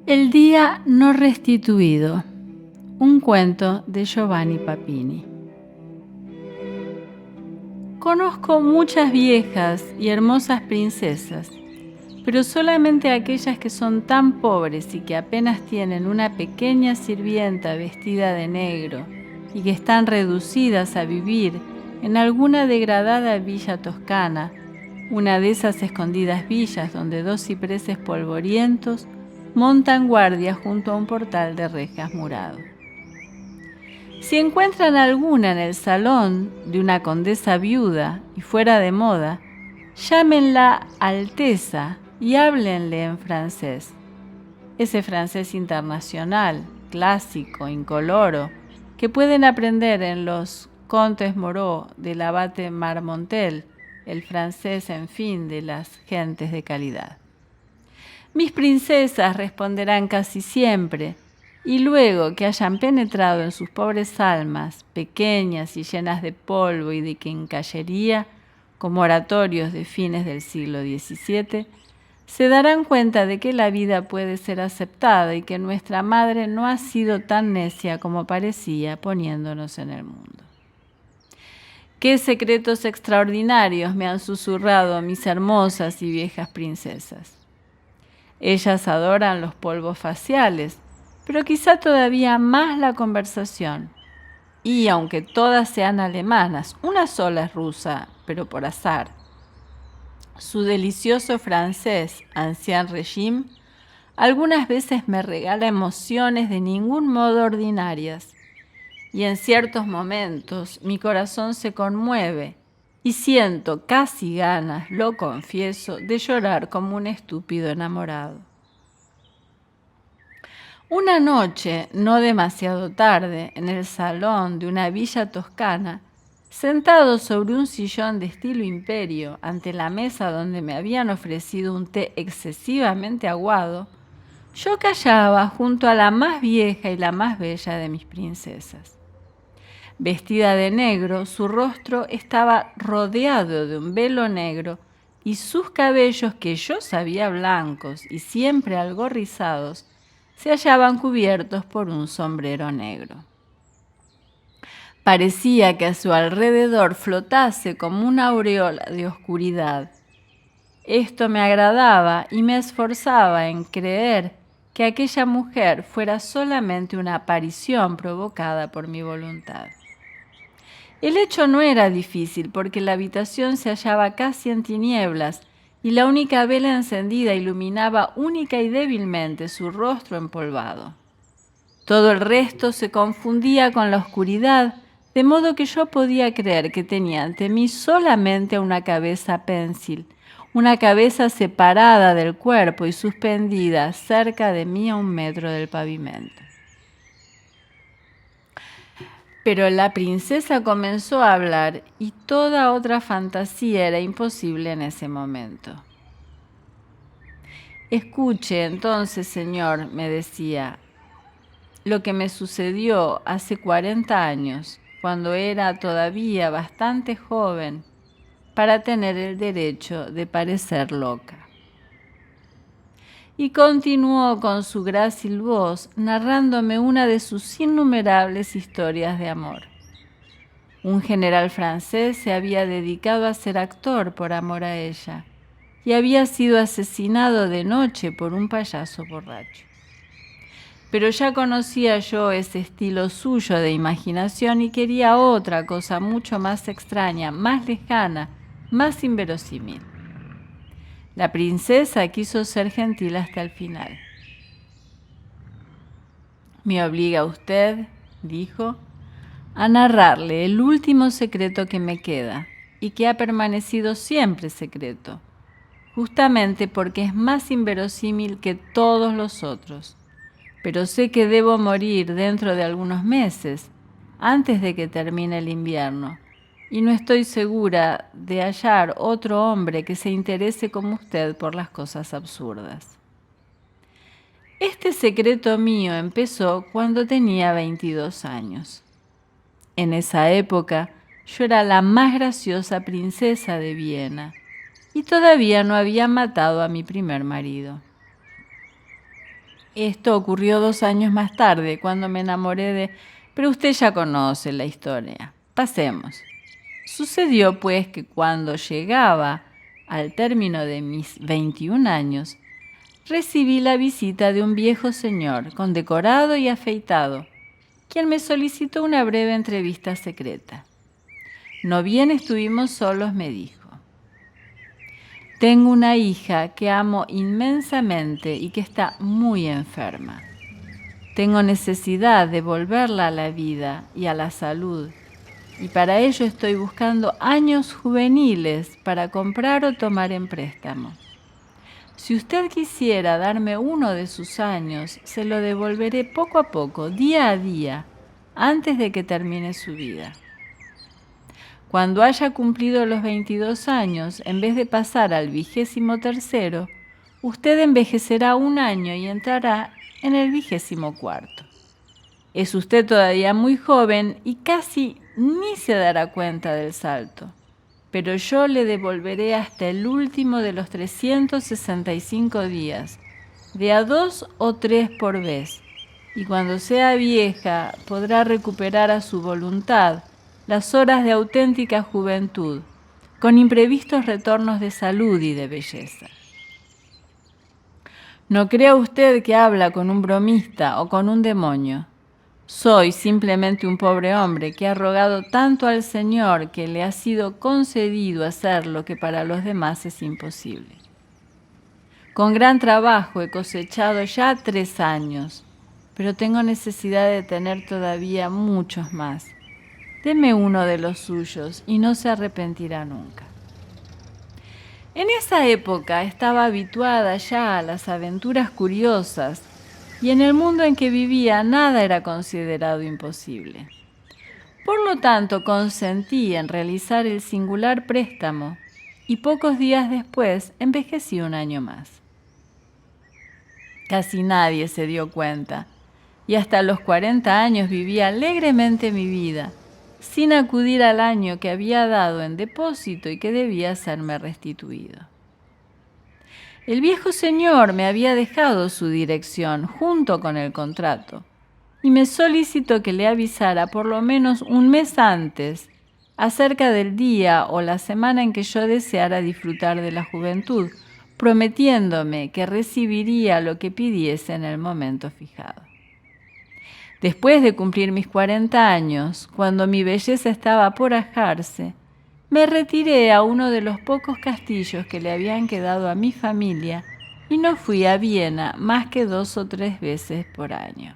El día no restituido. Un cuento de Giovanni Papini. Conozco muchas viejas y hermosas princesas, pero solamente aquellas que son tan pobres y que apenas tienen una pequeña sirvienta vestida de negro y que están reducidas a vivir en alguna degradada villa toscana, una de esas escondidas villas donde dos cipreses polvorientos montan guardia junto a un portal de rejas murado. Si encuentran alguna en el salón de una condesa viuda y fuera de moda, llámenla Alteza y háblenle en francés. Ese francés internacional, clásico, incoloro, que pueden aprender en los Contes Moreau del abate Marmontel, el francés, en fin, de las gentes de calidad. Mis princesas responderán casi siempre, y luego que hayan penetrado en sus pobres almas, pequeñas y llenas de polvo y de quincallería, como oratorios de fines del siglo XVII, se darán cuenta de que la vida puede ser aceptada y que nuestra madre no ha sido tan necia como parecía poniéndonos en el mundo. ¿Qué secretos extraordinarios me han susurrado mis hermosas y viejas princesas? Ellas adoran los polvos faciales, pero quizá todavía más la conversación. Y aunque todas sean alemanas, una sola es rusa, pero por azar. Su delicioso francés, Ancien Régime, algunas veces me regala emociones de ningún modo ordinarias. Y en ciertos momentos mi corazón se conmueve y siento casi ganas, lo confieso, de llorar como un estúpido enamorado. Una noche, no demasiado tarde, en el salón de una villa toscana, sentado sobre un sillón de estilo imperio ante la mesa donde me habían ofrecido un té excesivamente aguado, yo callaba junto a la más vieja y la más bella de mis princesas. Vestida de negro, su rostro estaba rodeado de un velo negro y sus cabellos, que yo sabía blancos y siempre algo rizados, se hallaban cubiertos por un sombrero negro. Parecía que a su alrededor flotase como una aureola de oscuridad. Esto me agradaba y me esforzaba en creer que aquella mujer fuera solamente una aparición provocada por mi voluntad. El hecho no era difícil porque la habitación se hallaba casi en tinieblas y la única vela encendida iluminaba única y débilmente su rostro empolvado. Todo el resto se confundía con la oscuridad, de modo que yo podía creer que tenía ante mí solamente una cabeza pénsil, una cabeza separada del cuerpo y suspendida cerca de mí a 1 metro del pavimento. Pero la princesa comenzó a hablar y toda otra fantasía era imposible en ese momento. Escuche entonces, señor, me decía, lo que me sucedió hace 40 años, cuando era todavía bastante joven para tener el derecho de parecer loca. Y continuó con su grácil voz narrándome una de sus innumerables historias de amor. Un general francés se había dedicado a ser actor por amor a ella y había sido asesinado de noche por un payaso borracho. Pero ya conocía yo ese estilo suyo de imaginación y quería otra cosa mucho más extraña, más lejana, más inverosímil. La princesa quiso ser gentil hasta el final. «Me obliga usted», dijo, «a narrarle el último secreto que me queda y que ha permanecido siempre secreto, justamente porque es más inverosímil que todos los otros. Pero sé que debo morir dentro de algunos meses, antes de que termine el invierno, y no estoy segura de hallar otro hombre que se interese como usted por las cosas absurdas. Este secreto mío empezó cuando tenía 22 años. En esa época yo era la más graciosa princesa de Viena y todavía no había matado a mi primer marido. Esto ocurrió 2 años más tarde, cuando me enamoré de... Pero usted ya conoce la historia. Pasemos. Sucedió pues que cuando llegaba al término de mis 21 años, recibí la visita de un viejo señor, condecorado y afeitado, quien me solicitó una breve entrevista secreta. No bien estuvimos solos, me dijo: tengo una hija que amo inmensamente y que está muy enferma. Tengo necesidad de volverla a la vida y a la salud, y para ello estoy buscando años juveniles para comprar o tomar en préstamo. Si usted quisiera darme uno de sus años, se lo devolveré poco a poco, día a día, antes de que termine su vida. Cuando haya cumplido los 22 años, en vez de pasar al 23º, usted envejecerá 1 año y entrará en el 24º. Es usted todavía muy joven y casi ni se dará cuenta del salto, pero yo le devolveré hasta el último de los 365 días, de a 2 o 3 por vez, y cuando sea vieja podrá recuperar a su voluntad las horas de auténtica juventud, con imprevistos retornos de salud y de belleza. No crea usted que habla con un bromista o con un demonio. Soy simplemente un pobre hombre que ha rogado tanto al Señor que le ha sido concedido hacer lo que para los demás es imposible. Con gran trabajo he cosechado ya 3 años, pero tengo necesidad de tener todavía muchos más. Deme uno de los suyos y no se arrepentirá nunca. En esa época estaba habituada ya a las aventuras curiosas y en el mundo en que vivía nada era considerado imposible. Por lo tanto, consentí en realizar el singular préstamo y pocos días después envejecí 1 año más. Casi nadie se dio cuenta y hasta los 40 años viví alegremente mi vida, sin acudir al año que había dado en depósito y que debía serme restituido. El viejo señor me había dejado su dirección junto con el contrato y me solicitó que le avisara por lo menos 1 mes antes acerca del día o la semana en que yo deseara disfrutar de la juventud, prometiéndome que recibiría lo que pidiese en el momento fijado. Después de cumplir mis 40 años, cuando mi belleza estaba por ajarse, me retiré a uno de los pocos castillos que le habían quedado a mi familia y no fui a Viena más que 2 o 3 veces por año.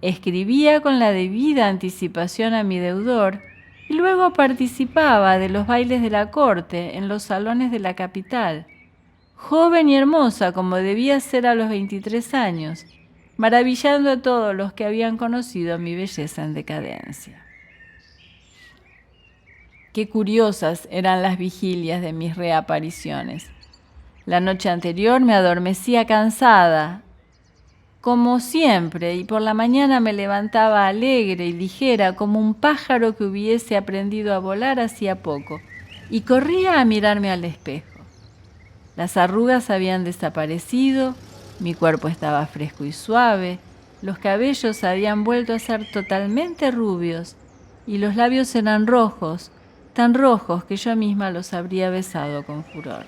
Escribía con la debida anticipación a mi deudor y luego participaba de los bailes de la corte en los salones de la capital, joven y hermosa como debía ser a los 23 años, maravillando a todos los que habían conocido mi belleza en decadencia. Qué curiosas eran las vigilias de mis reapariciones. La noche anterior me adormecía cansada, como siempre, y por la mañana me levantaba alegre y ligera como un pájaro que hubiese aprendido a volar hacía poco, y corría a mirarme al espejo. Las arrugas habían desaparecido, mi cuerpo estaba fresco y suave, los cabellos habían vuelto a ser totalmente rubios y los labios eran rojos, tan rojos que yo misma los habría besado con furor.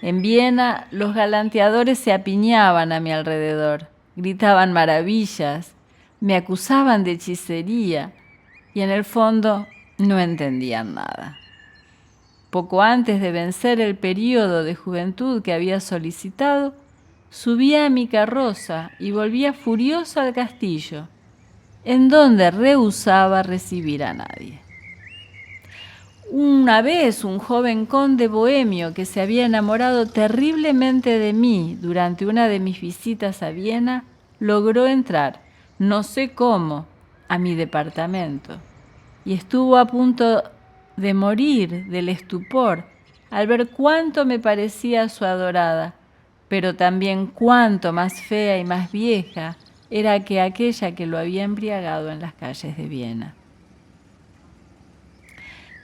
En Viena los galanteadores se apiñaban a mi alrededor, gritaban maravillas, me acusaban de hechicería y en el fondo no entendían nada. Poco antes de vencer el período de juventud que había solicitado, subía a mi carroza y volvía furioso al castillo, en donde rehusaba recibir a nadie. Una vez un joven conde bohemio que se había enamorado terriblemente de mí durante una de mis visitas a Viena, logró entrar, no sé cómo, a mi departamento y estuvo a punto de morir del estupor al ver cuánto me parecía su adorada, pero también cuánto más fea y más vieja era que aquella que lo había embriagado en las calles de Viena.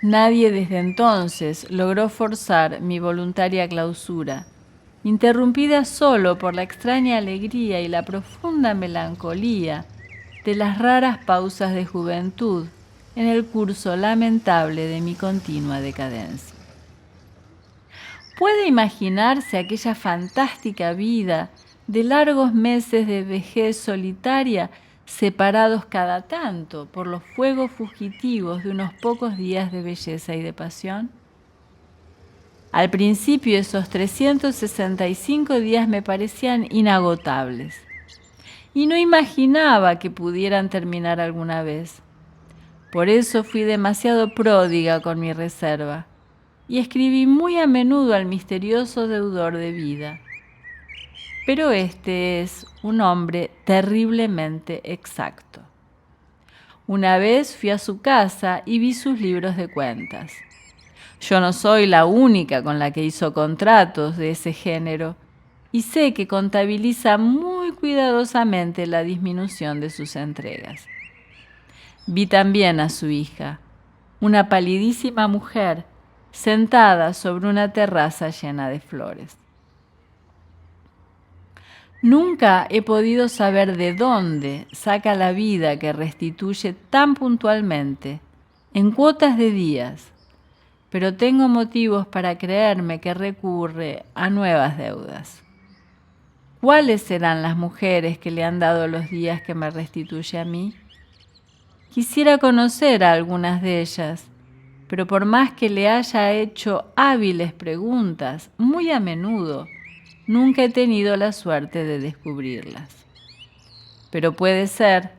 Nadie desde entonces logró forzar mi voluntaria clausura, interrumpida solo por la extraña alegría y la profunda melancolía de las raras pausas de juventud en el curso lamentable de mi continua decadencia. ¿Puede imaginarse aquella fantástica vida de largos meses de vejez solitaria, separados cada tanto por los fuegos fugitivos de unos pocos días de belleza y de pasión? Al principio esos 365 días me parecían inagotables y no imaginaba que pudieran terminar alguna vez. Por eso fui demasiado pródiga con mi reserva y escribí muy a menudo al misterioso deudor de vida. Pero este es un hombre terriblemente exacto. Una vez fui a su casa y vi sus libros de cuentas. Yo no soy la única con la que hizo contratos de ese género y sé que contabiliza muy cuidadosamente la disminución de sus entregas. Vi también a su hija, una palidísima mujer sentada sobre una terraza llena de flores. Nunca he podido saber de dónde saca la vida que restituye tan puntualmente, en cuotas de días, pero tengo motivos para creerme que recurre a nuevas deudas. ¿Cuáles serán las mujeres que le han dado los días que me restituye a mí? Quisiera conocer a algunas de ellas, pero por más que le haya hecho hábiles preguntas, muy a menudo, nunca he tenido la suerte de descubrirlas. Pero puede ser,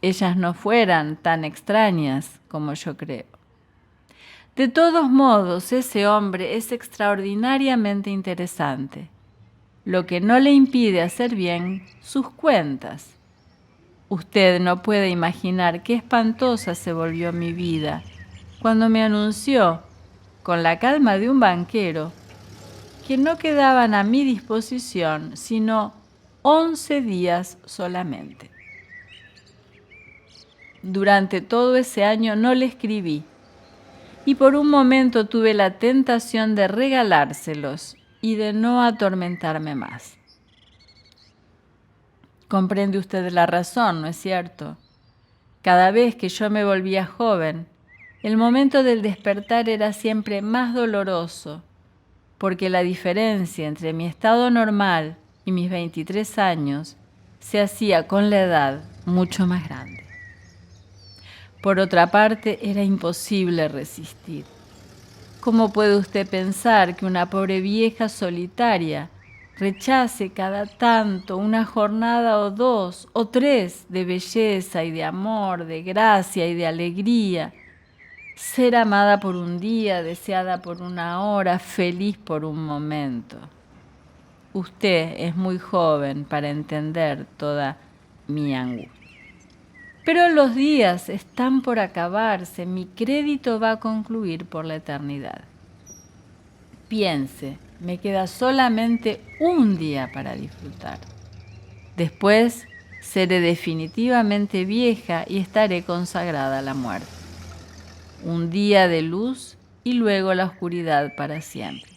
ellas no fueran tan extrañas como yo creo. De todos modos, ese hombre es extraordinariamente interesante, lo que no le impide hacer bien sus cuentas. Usted no puede imaginar qué espantosa se volvió mi vida cuando me anunció, con la calma de un banquero, que no quedaban a mi disposición sino 11 días solamente. Durante todo ese año no le escribí y por un momento tuve la tentación de regalárselos y de no atormentarme más. Comprende usted la razón, ¿no es cierto? Cada vez que yo me volvía joven, el momento del despertar era siempre más doloroso, porque la diferencia entre mi estado normal y mis 23 años se hacía con la edad mucho más grande. Por otra parte, era imposible resistir. ¿Cómo puede usted pensar que una pobre vieja solitaria rechace cada tanto una jornada o 2 o 3 de belleza y de amor, de gracia y de alegría? Ser amada por un día, deseada por una hora, feliz por un momento. Usted es muy joven para entender toda mi angustia. Pero los días están por acabarse, mi crédito va a concluir por la eternidad. Piense, me queda solamente un día para disfrutar. Después seré definitivamente vieja y estaré consagrada a la muerte. Un día de luz y luego la oscuridad para siempre.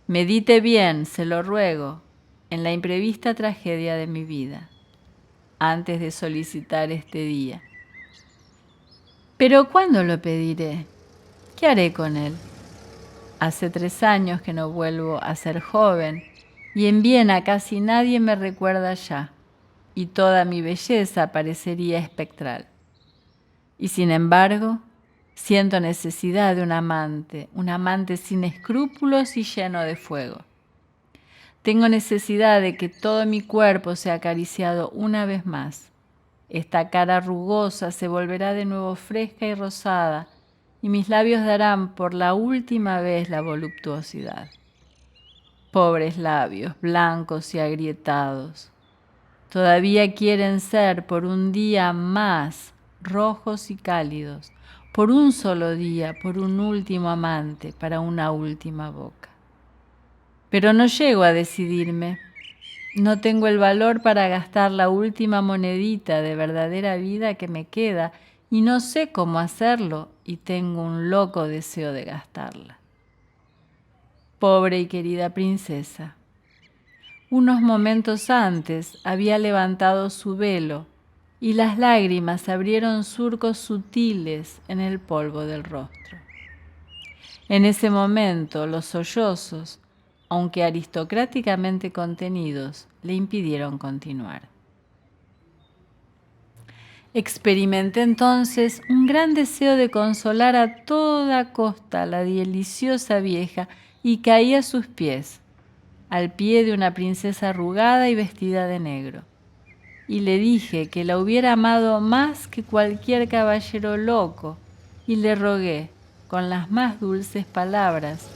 Medite bien, se lo ruego, en la imprevista tragedia de mi vida, antes de solicitar este día. Pero ¿cuándo lo pediré? ¿Qué haré con él? Hace 3 años que no vuelvo a ser joven y en Viena casi nadie me recuerda ya y toda mi belleza parecería espectral. Y sin embargo, siento necesidad de un amante sin escrúpulos y lleno de fuego. Tengo necesidad de que todo mi cuerpo sea acariciado una vez más. Esta cara rugosa se volverá de nuevo fresca y rosada, y mis labios darán por la última vez la voluptuosidad. Pobres labios, blancos y agrietados, todavía quieren ser por un día más rojos y cálidos, por un solo día, por un último amante, para una última boca. Pero no llego a decidirme. No tengo el valor para gastar la última monedita de verdadera vida que me queda y no sé cómo hacerlo y tengo un loco deseo de gastarla. pobre y querida princesa. Unos momentos antes había levantado su velo y las lágrimas abrieron surcos sutiles en el polvo del rostro. En ese momento los sollozos, aunque aristocráticamente contenidos, le impidieron continuar. Experimenté entonces un gran deseo de consolar a toda costa a la deliciosa vieja y caí a sus pies, al pie de una princesa arrugada y vestida de negro. Y le dije que la hubiera amado más que cualquier caballero loco, y le rogué, con las más dulces palabras,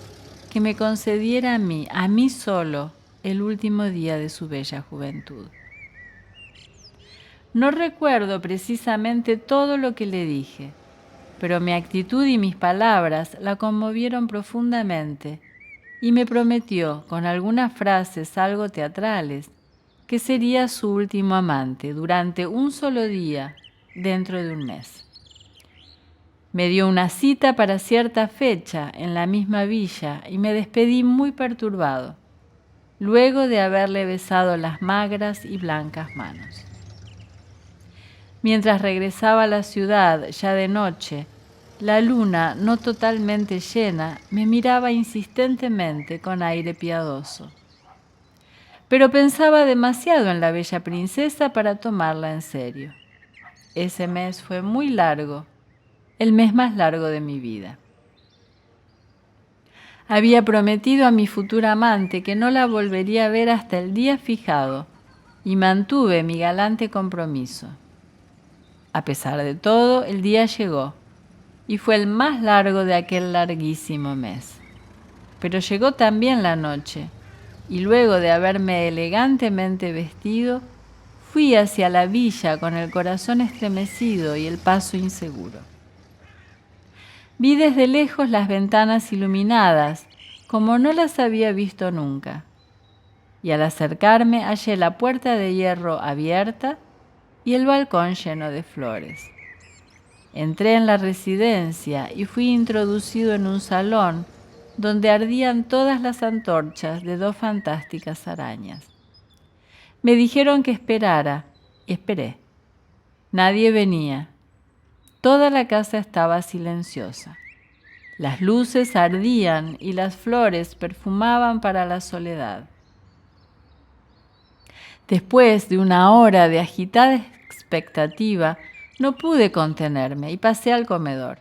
que me concediera a mí solo, el último día de su bella juventud. No recuerdo precisamente todo lo que le dije, pero mi actitud y mis palabras la conmovieron profundamente, y me prometió, con algunas frases algo teatrales, que sería su último amante durante un solo día dentro de un mes. Me dio una cita para cierta fecha en la misma villa y me despedí muy perturbado, luego de haberle besado las magras y blancas manos. Mientras regresaba a la ciudad, ya de noche, la luna, no totalmente llena, me miraba insistentemente con aire piadoso. Pero pensaba demasiado en la bella princesa para tomarla en serio. Ese mes fue muy largo, el mes más largo de mi vida. Había prometido a mi futura amante que no la volvería a ver hasta el día fijado, y mantuve mi galante compromiso. A pesar de todo, el día llegó, y fue el más largo de aquel larguísimo mes. Pero llegó también la noche, y luego de haberme elegantemente vestido, fui hacia la villa con el corazón estremecido y el paso inseguro. Vi desde lejos las ventanas iluminadas, como no las había visto nunca, y al acercarme hallé la puerta de hierro abierta y el balcón lleno de flores. Entré en la residencia y fui introducido en un salón donde ardían todas las antorchas de 2 fantásticas arañas. Me dijeron que esperara, y esperé. Nadie venía. Toda la casa estaba silenciosa. Las luces ardían y las flores perfumaban para la soledad. Después de una hora de agitada expectativa, no pude contenerme y pasé al comedor.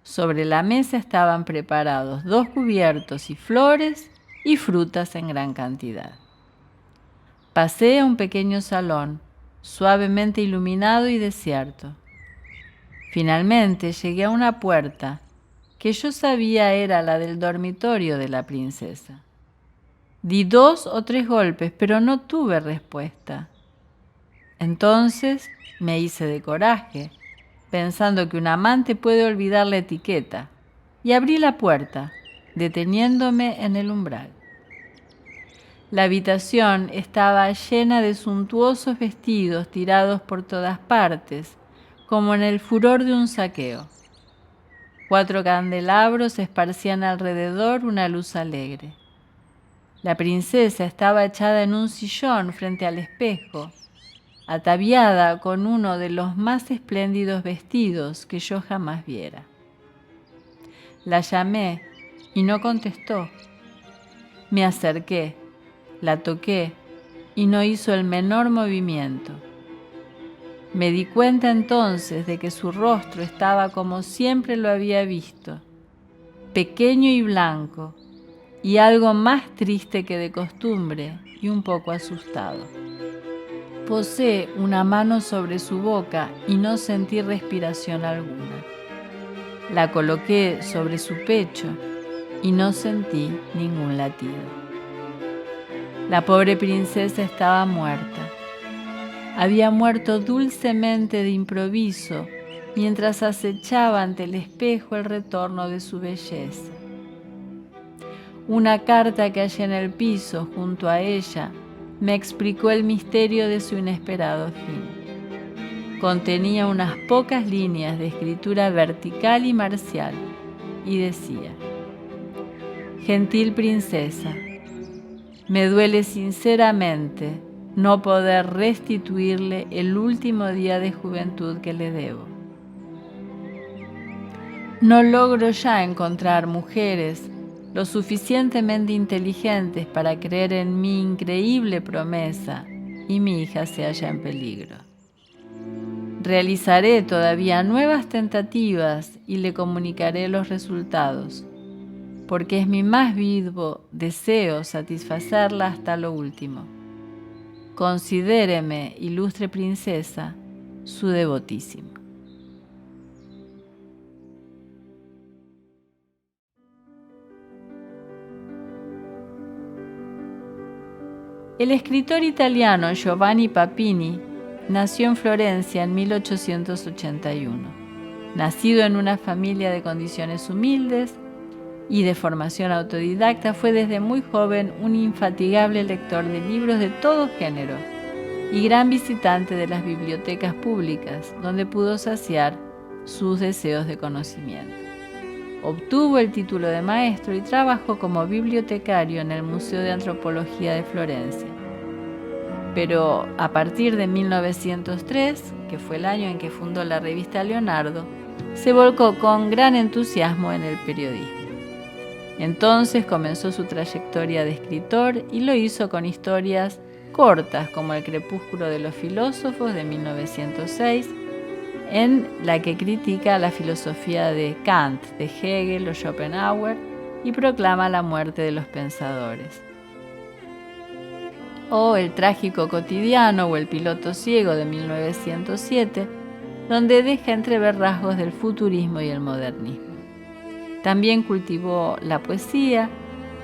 Sobre la mesa estaban preparados 2 cubiertos y flores y frutas en gran cantidad. Pasé a un pequeño salón, suavemente iluminado y desierto. Finalmente llegué a una puerta que yo sabía era la del dormitorio de la princesa. Di 2 o 3 golpes, pero no tuve respuesta. Entonces me hice de coraje, pensando que un amante puede olvidar la etiqueta, y abrí la puerta, deteniéndome en el umbral. La habitación estaba llena de suntuosos vestidos tirados por todas partes, como en el furor de un saqueo. 4 candelabros esparcían alrededor una luz alegre. La princesa estaba echada en un sillón frente al espejo, ataviada con uno de los más espléndidos vestidos que yo jamás viera. La llamé y no contestó. Me acerqué, la toqué y no hizo el menor movimiento. Me di cuenta entonces de que su rostro estaba como siempre lo había visto, pequeño y blanco, y algo más triste que de costumbre y un poco asustado. Posé una mano sobre su boca y no sentí respiración alguna. La coloqué sobre su pecho y no sentí ningún latido. La pobre princesa estaba muerta. Había muerto dulcemente de improviso mientras acechaba ante el espejo el retorno de su belleza. Una carta que hallé en el piso junto a ella me explicó el misterio de su inesperado fin. Contenía unas pocas líneas de escritura vertical y marcial y decía: Gentil princesa, me duele sinceramente no poder restituirle el último día de juventud que le debo. No logro ya encontrar mujeres lo suficientemente inteligentes para creer en mi increíble promesa y mi hija se halla en peligro. Realizaré todavía nuevas tentativas y le comunicaré los resultados, porque es mi más vivo deseo satisfacerla hasta lo último. Considéreme, ilustre princesa, su devotísimo. El escritor italiano Giovanni Papini nació en Florencia en 1881. Nacido en una familia de condiciones humildes y de formación autodidacta, fue desde muy joven un infatigable lector de libros de todo género y gran visitante de las bibliotecas públicas, donde pudo saciar sus deseos de conocimiento. Obtuvo el título de maestro y trabajó como bibliotecario en el Museo de Antropología de Florencia. Pero a partir de 1903, que fue el año en que fundó la revista Leonardo, se volcó con gran entusiasmo en el periodismo. Entonces comenzó su trayectoria de escritor y lo hizo con historias cortas como El crepúsculo de los filósofos de 1906, en la que critica la filosofía de Kant, de Hegel o Schopenhauer y proclama la muerte de los pensadores. O El trágico cotidiano o El piloto ciego de 1907, donde deja entrever rasgos del futurismo y el modernismo. También cultivó la poesía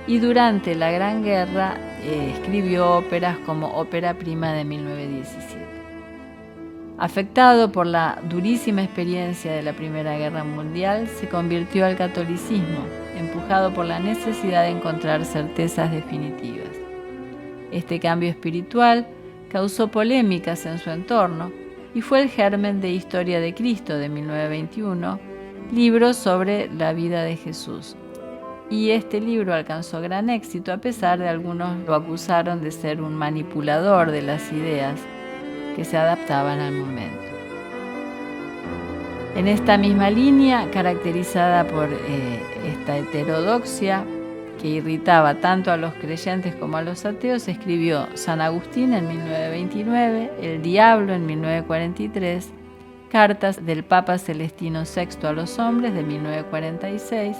y durante la Gran Guerra escribió óperas como Ópera Prima de 1917. Afectado por la durísima experiencia de la Primera Guerra Mundial, se convirtió al catolicismo, empujado por la necesidad de encontrar certezas definitivas. Este cambio espiritual causó polémicas en su entorno y fue el germen de Historia de Cristo de 1921, libro sobre la vida de Jesús. Y este libro alcanzó gran éxito a pesar de algunos lo acusaron de ser un manipulador de las ideas que se adaptaban al momento. En esta misma línea, caracterizada por esta heterodoxia que irritaba tanto a los creyentes como a los ateos, escribió San Agustín en 1929, El Diablo en 1943, Cartas del Papa Celestino VI a los hombres de 1946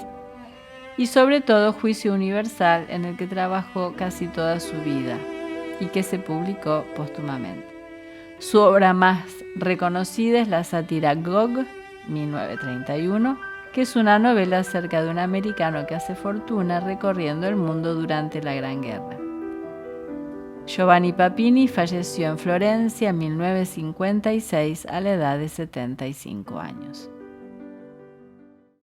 y sobre todo Juicio Universal, en el que trabajó casi toda su vida y que se publicó póstumamente. Su obra más reconocida es la sátira Gog, 1931, que es una novela acerca de un americano que hace fortuna recorriendo el mundo durante la Gran Guerra. Giovanni Papini falleció en Florencia en 1956 a la edad de 75 años.